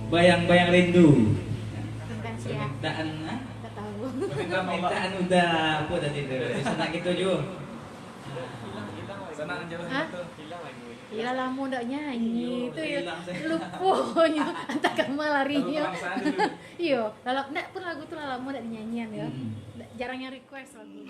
Bayang-bayang rindu. Tentang siapa? Permintaan, Tak tahu. permintaan udah apa tadi itu? Sana gitu juga. Senang aja lah Hah? gitu. Hilang lagi. Iya lama ndak nyanyi itu ya Hilang saya. lupa entah kemana larinya. Lalu perasaan dulu. Iya, kalau ndak pun lagu tuh lama ndak dinyanyian ya. Hmm. Jarangnya request lagu.